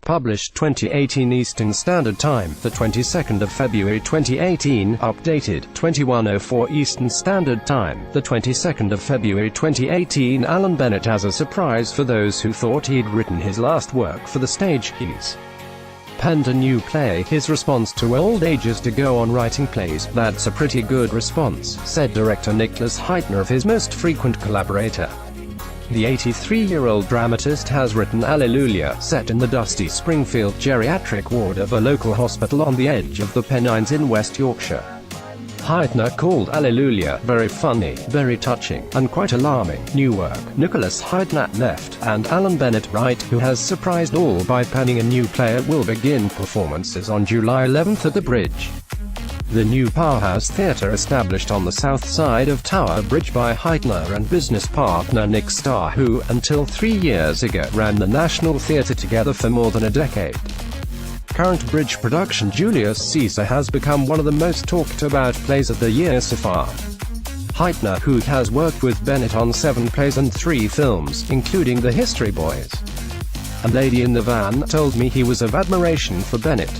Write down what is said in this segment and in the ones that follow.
Published 2018 Eastern Standard Time, the 22nd of February 2018. Updated 21:04 Eastern Standard Time, the 22nd of February 2018. Alan Bennett has a surprise for those who thought he'd written his last work for the stage. He's penned a new play. His response to old age is to go on writing plays. That's a pretty good response, said director Nicholas Hytner of his most frequent collaborator. The 83-year-old dramatist has written Allelujah, set in the Dusty Springfield geriatric ward of a local hospital on the edge of the Pennines in West Yorkshire. Hytner called Allelujah very funny, very touching, and quite alarming. New work. Nicholas Hytner left, and Alan Bennett right, who has surprised all by penning a new play, will begin performances on July 11th at the Bridge. The new powerhouse theatre, established on the south side of Tower Bridge by Hytner and business partner Nick Starr, who, until 3 years ago, ran the National Theatre together for more than a decade. Current Bridge production Julius Caesar has become one of the most talked about plays of the year so far. Hytner, who has worked with Bennett on 7 plays and 3 films, including The History Boys and Lady in the Van, told me he was of admiration for Bennett.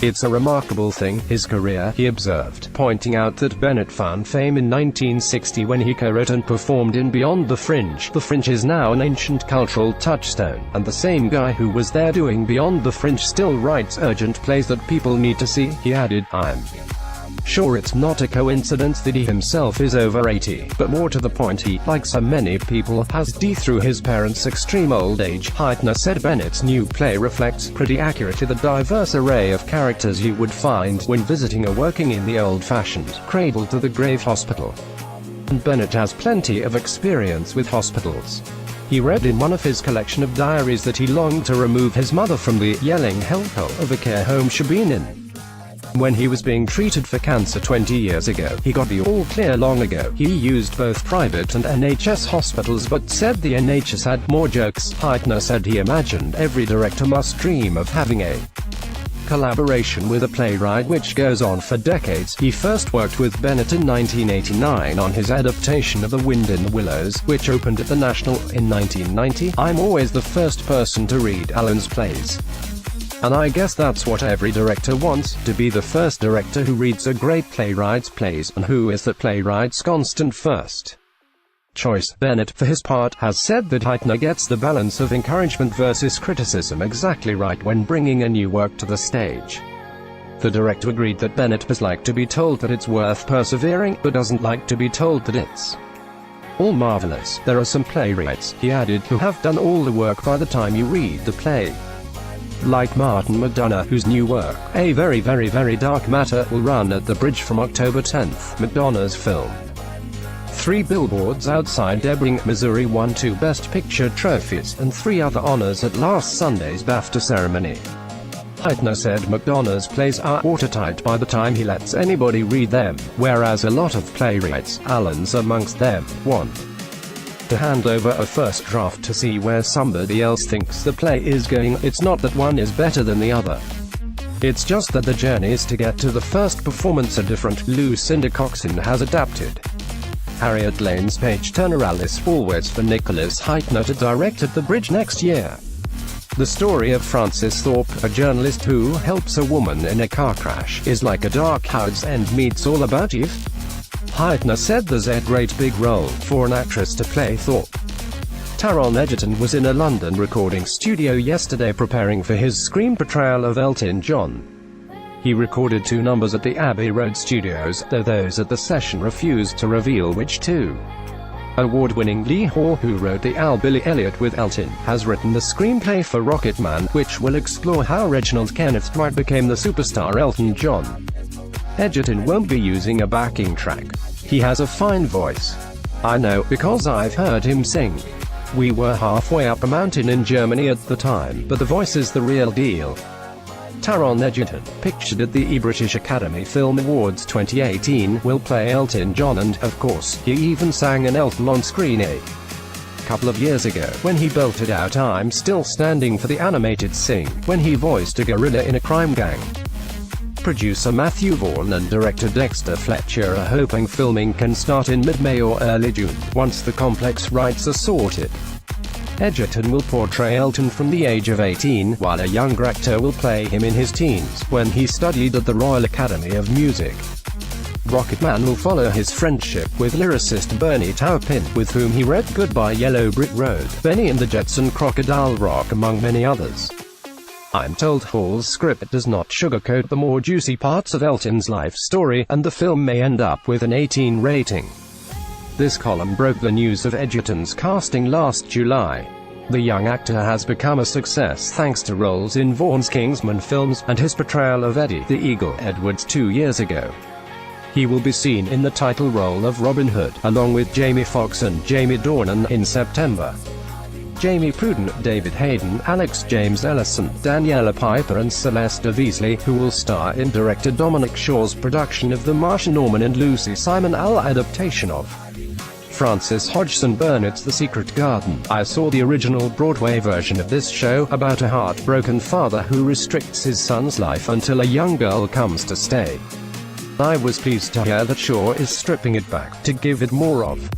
It's a remarkable thing, his career, he observed, pointing out that Bennett found fame in 1960 when he co-wrote and performed in Beyond the Fringe. The Fringe is now an ancient cultural touchstone, and the same guy who was there doing Beyond the Fringe still writes urgent plays that people need to see, he added. I'm sure it's not a coincidence that he himself is over 80, but more to the point he, like so many people, has died through his parents' extreme old age. Hytner said Bennett's new play reflects pretty accurately the diverse array of characters you would find when visiting or working in the old-fashioned, cradle-to-the-grave hospital. And Bennett has plenty of experience with hospitals. He read in one of his collection of diaries that he longed to remove his mother from the yelling hellhole of a care home she'd been in. When he was being treated for cancer 20 years ago, he got the all-clear long ago. He used both private and NHS hospitals but said the NHS had more jokes. Hytner said he imagined every director must dream of having a collaboration with a playwright which goes on for decades. He first worked with Bennett in 1989 on his adaptation of The Wind in the Willows, which opened at the National in 1990. I'm always the first person to read Alan's plays. And I guess that's what every director wants, to be the first director who reads a great playwright's plays, and who is that playwright's constant first choice. Bennett, for his part, has said that Hytner gets the balance of encouragement versus criticism exactly right when bringing a new work to the stage. The director agreed that Bennett does like to be told that it's worth persevering, but doesn't like to be told that it's all marvelous. There are some playwrights, he added, who have done all the work by the time you read the play. Like Martin McDonagh, whose new work, A Very Very Very Dark Matter, will run at the Bridge from October 10th. McDonagh's film 3 Billboards Outside Ebbing, Missouri won 2 Best Picture trophies, and 3 other honors at last Sunday's BAFTA ceremony. Hytner said McDonagh's plays are watertight by the time he lets anybody read them, whereas a lot of playwrights, Alan's amongst them, want to hand over a first draft to see where somebody else thinks the play is going. It's not that one is better than the other. It's just that the journeys to get to the first performance are different. Lucinda Coxon has adapted Harriet Lane's Page Turner Alice Always for Nicholas Hytner to direct at the Bridge next year. The story of Frances Thorpe, a journalist who helps a woman in a car crash, is like a Dark House End meets All About Eve. Hytner said there's a great big role for an actress to play Thorpe. Taron Egerton was in a London recording studio yesterday preparing for his screen portrayal of Elton John. He recorded 2 numbers at the Abbey Road studios, though those at the session refused to reveal which 2. Award-winning Lee Hall, who wrote the Al Billy Elliot with Elton, has written the screenplay for Rocket Man, which will explore how Reginald Kenneth Dwight became the superstar Elton John. Egerton won't be using a backing track. He has a fine voice. I know, because I've heard him sing. We were halfway up a mountain in Germany at the time, but the voice is the real deal. Taron Egerton, pictured at the British Academy Film Awards 2018, will play Elton John, and, of course, he even sang an Elton on screen a couple of years ago, when he belted out I'm Still Standing for the animated Sing, when he voiced a gorilla in a crime gang. Producer Matthew Vaughn and director Dexter Fletcher are hoping filming can start in mid-May or early June, once the complex rights are sorted. Edgerton will portray Elton from the age of 18, while a younger actor will play him in his teens, when he studied at the Royal Academy of Music. Rocketman will follow his friendship with lyricist Bernie Taupin, with whom he wrote Goodbye Yellow Brick Road, Benny and the Jets and Crocodile Rock among many others. I'm told Hall's script does not sugarcoat the more juicy parts of Elton's life story, and the film may end up with an 18 rating. This column broke the news of Edgerton's casting last July. The young actor has become a success thanks to roles in Vaughan's Kingsman films, and his portrayal of Eddie the Eagle Edwards 2 years ago. He will be seen in the title role of Robin Hood, along with Jamie Foxx and Jamie Dornan in September. Jamie Pruden, David Hayden, Alex James Ellison, Daniela Piper and Celeste Beasley, who will star in director Dominic Shaw's production of the Marcia Norman and Lucy Simon adaptation of Frances Hodgson Burnett's The Secret Garden. I saw the original Broadway version of this show, about a heartbroken father who restricts his son's life until a young girl comes to stay. I was pleased to hear that Shaw is stripping it back, to give it more of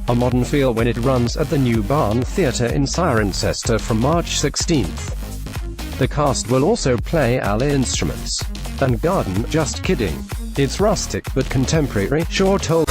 a modern feel when it runs at the New Barn Theatre in Cirencester from March 16th. The cast will also play alley instruments and garden. Just kidding. It's rustic but contemporary, Shaw told